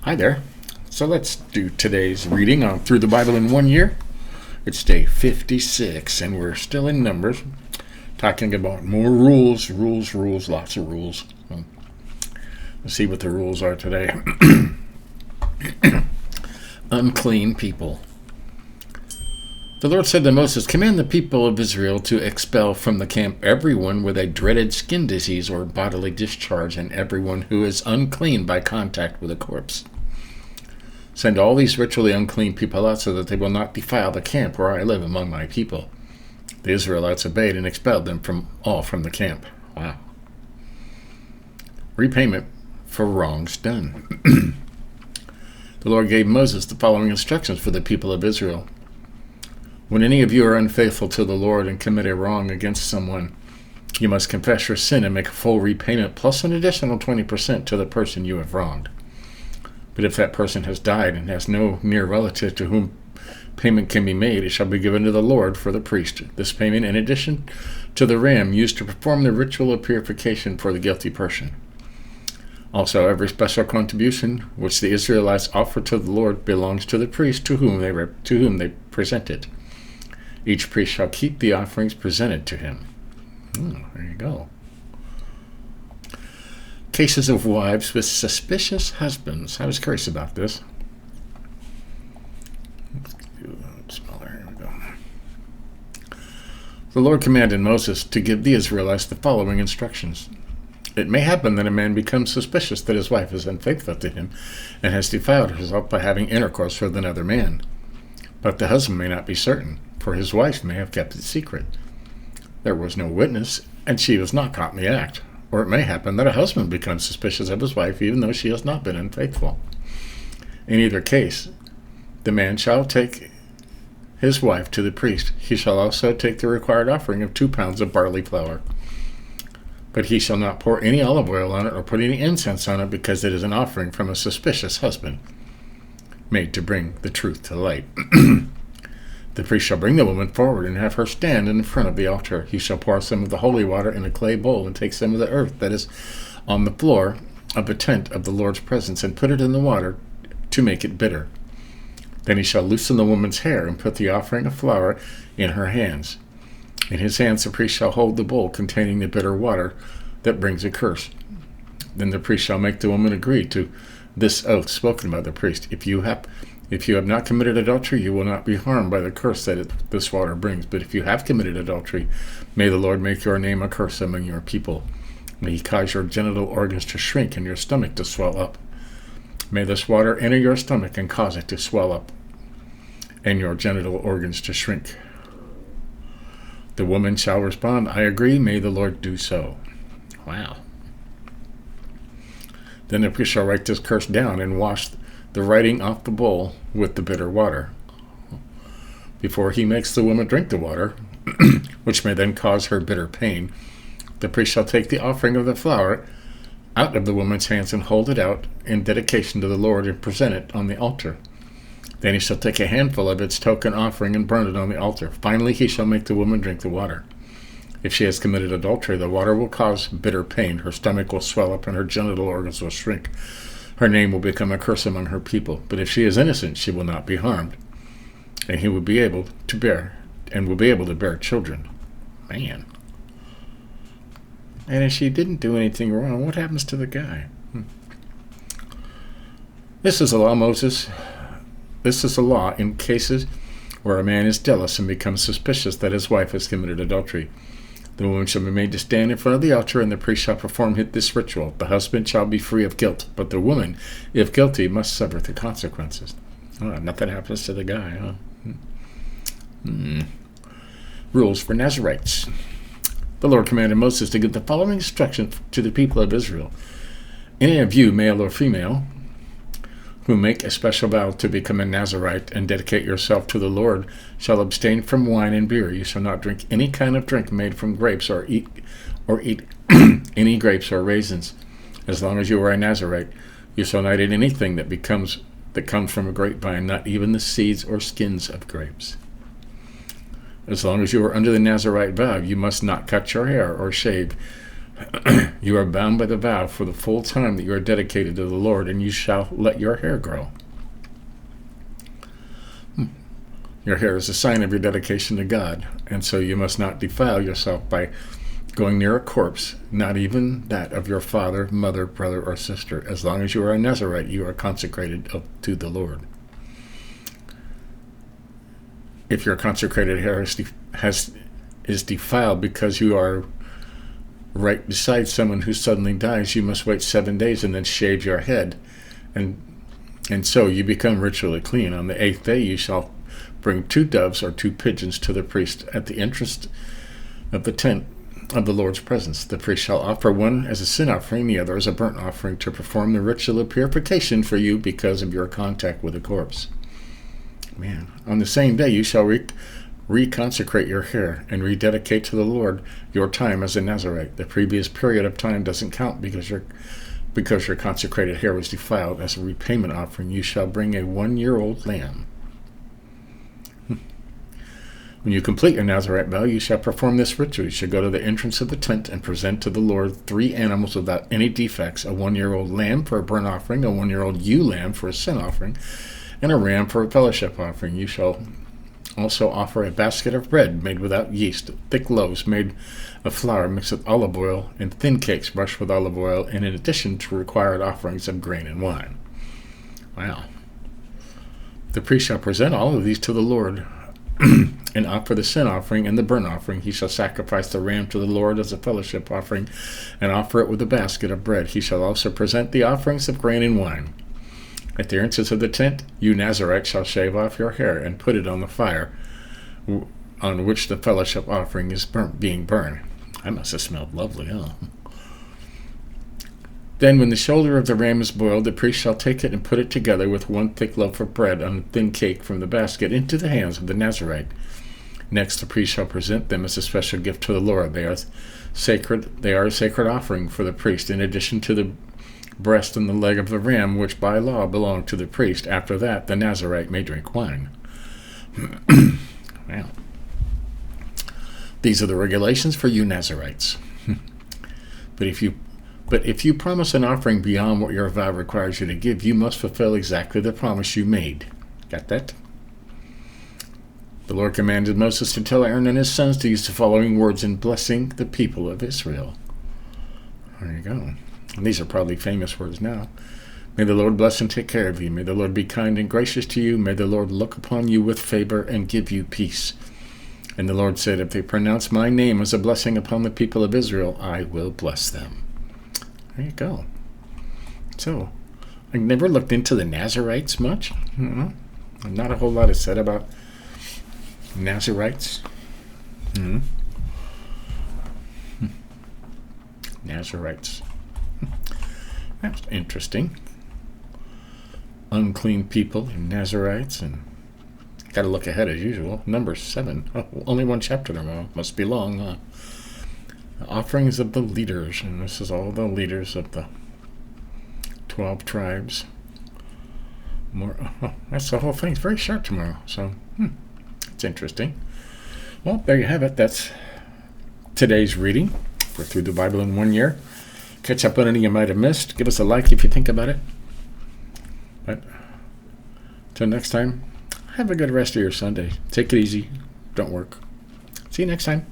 Hi there. So let's do today's reading on Through the Bible in 1 Year. It's day 56, and we're still in Numbers, talking about more rules, lots of rules. Let's see what the rules are today. Unclean people. The Lord said to Moses, "Command the people of Israel to expel from the camp everyone with a dreaded skin disease or bodily discharge, and everyone who is unclean by contact with a corpse. Send all these ritually unclean people out so that they will not defile the camp where I live among my people." The Israelites obeyed and expelled them from the camp. Wow. Repayment for wrongs done. The Lord gave Moses the following instructions for the people of Israel. When any of you are unfaithful to the Lord and commit a wrong against someone, you must confess your sin and make a full repayment plus an additional 20% to the person you have wronged. But if that person has died and has no near relative to whom payment can be made, it shall be given to the Lord for the priest. This payment in addition to the ram used to perform the ritual of purification for the guilty person. Also, every special contribution which the Israelites offer to the Lord belongs to the priest to whom they present it. Each priest shall keep the offerings presented to him. There you go. Cases of wives with suspicious husbands. I was curious about this. Let's do a smaller. Here we go. The Lord commanded Moses to give the Israelites the following instructions. It may happen that a man becomes suspicious that his wife is unfaithful to him and has defiled herself by having intercourse with another man. But the husband may not be certain, for his wife may have kept it secret. There was no witness, and she was not caught in the act. Or it may happen that a husband becomes suspicious of his wife even though she has not been unfaithful. In either case, the man shall take his wife to the priest. He shall also take the required offering of 2 pounds of barley flour. But he shall not pour any olive oil on it or put any incense on it, because it is an offering from a suspicious husband, made to bring the truth to light. The priest shall bring the woman forward and have her stand in front of the altar. He shall pour some of the holy water in a clay bowl and take some of the earth that is on the floor of the tent of the Lord's presence and put it in the water to make it bitter. Then he shall loosen the woman's hair and put the offering of flour in her hands. In his hands the priest shall hold the bowl containing the bitter water that brings a curse. Then the priest shall make the woman agree to this oath spoken by the priest. If you have not committed adultery, you will not be harmed by the curse that this water brings. But if you have committed adultery, may the Lord make your name a curse among your people. May he cause your genital organs to shrink and your stomach to swell up. May this water enter your stomach and cause it to swell up, and your genital organs to shrink. The woman shall respond, "I agree, may the Lord do so." Wow. Then the priest shall write this curse down and wash the writing off the bowl with the bitter water. Before he makes the woman drink the water, which may then cause her bitter pain, the priest shall take the offering of the flour out of the woman's hands and hold it out in dedication to the Lord and present it on the altar. Then he shall take a handful of its token offering and burn it on the altar. Finally, he shall make the woman drink the water. If she has committed adultery, the water will cause bitter pain. Her stomach will swell up and her genital organs will shrink. Her name will become a curse among her people. But if she is innocent, she will not be harmed, and he will be able to bear children. Man. And if she didn't do anything wrong, what happens to the guy? This is a law, Moses. This is a law in cases where a man is jealous and becomes suspicious that his wife has committed adultery. The woman shall be made to stand in front of the altar, and the priest shall perform this ritual. The husband shall be free of guilt, but the woman, if guilty, must suffer the consequences. Nothing happens to the guy, huh? Rules for Nazarites. The Lord commanded Moses to give the following instructions to the people of Israel. Any of you, male or female, who make a special vow to become a Nazarite and dedicate yourself to the Lord, shall abstain from wine and beer. You shall not drink any kind of drink made from grapes or eat any grapes or raisins. As long as you are a Nazarite, you shall not eat anything that comes from a grapevine, not even the seeds or skins of grapes. As long as you are under the Nazarite vow, you must not cut your hair or shave You are bound by the vow for the full time that you are dedicated to the Lord, and you shall let your hair grow. Your hair is a sign of your dedication to God, and so you must not defile yourself by going near a corpse, not even that of your father, mother, brother, or sister. As long as you are a Nazarite, you are consecrated to the Lord. If your consecrated hair is defiled because you are right beside someone who suddenly dies, you must wait 7 days and then shave your head, and so you become ritually clean. On the 8th day you shall bring 2 doves or 2 pigeons to the priest at the entrance of the tent of the Lord's presence. The priest shall offer one as a sin offering, the other as a burnt offering, to perform the ritual of purification for you because of your contact with a corpse. Man, on the same day you shall reconsecrate your hair and rededicate to the Lord your time as a Nazarite. The previous period of time doesn't count because your consecrated hair was defiled. As a repayment offering, you shall bring a 1-year-old lamb. When you complete your Nazarite vow, you shall perform this ritual. You shall go to the entrance of the tent and present to the Lord 3 animals without any defects: a 1-year-old lamb for a burnt offering, a 1-year-old ewe lamb for a sin offering, and a ram for a fellowship offering. You shall also offer a basket of bread made without yeast, thick loaves made of flour mixed with olive oil, and thin cakes brushed with olive oil, and in addition to required offerings of grain and wine. Wow. The priest shall present all of these to the Lord and offer the sin offering and the burnt offering. He shall sacrifice the ram to the Lord as a fellowship offering and offer it with a basket of bread. He shall also present the offerings of grain and wine. At the entrance of the tent, you Nazarites shall shave off your hair and put it on the fire on which the fellowship offering is being burned. That must have smelled lovely, huh? Then when the shoulder of the ram is boiled, the priest shall take it and put it together with 1 thick loaf of bread on a thin cake from the basket into the hands of the Nazarite. Next, the priest shall present them as a special gift to the Lord. They are a sacred offering for the priest, in addition to the breast and the leg of the ram, which by law belong to the priest. After that, the Nazarite may drink wine. Wow. These are the regulations for you Nazarites. But if you promise an offering beyond what your vow requires you to give, you must fulfill exactly the promise you made. Got that? The Lord commanded Moses to tell Aaron and his sons to use the following words in blessing the people of Israel. There you go. And these are probably famous words now. May the Lord bless and take care of you. May the Lord be kind and gracious to you. May the Lord look upon you with favor and give you peace. And the Lord said, if they pronounce my name as a blessing upon the people of Israel, I will bless them. There you go. So, I never looked into the Nazarites much. Not a whole lot is said about Nazarites. Nazarites. That's interesting. Unclean people and Nazarites, and got to look ahead as usual. Number 7. Oh, only 1 chapter tomorrow. Must be long, huh? The offerings of the leaders, and this is all the leaders of the 12 tribes. That's the whole thing. It's very short tomorrow, so it's interesting. Well, there you have it. That's today's reading. We're through the Bible in 1 year. Catch up on anything you might have missed. Give us a like if you think about it. But until next time, have a good rest of your Sunday. Take it easy. Don't work. See you next time.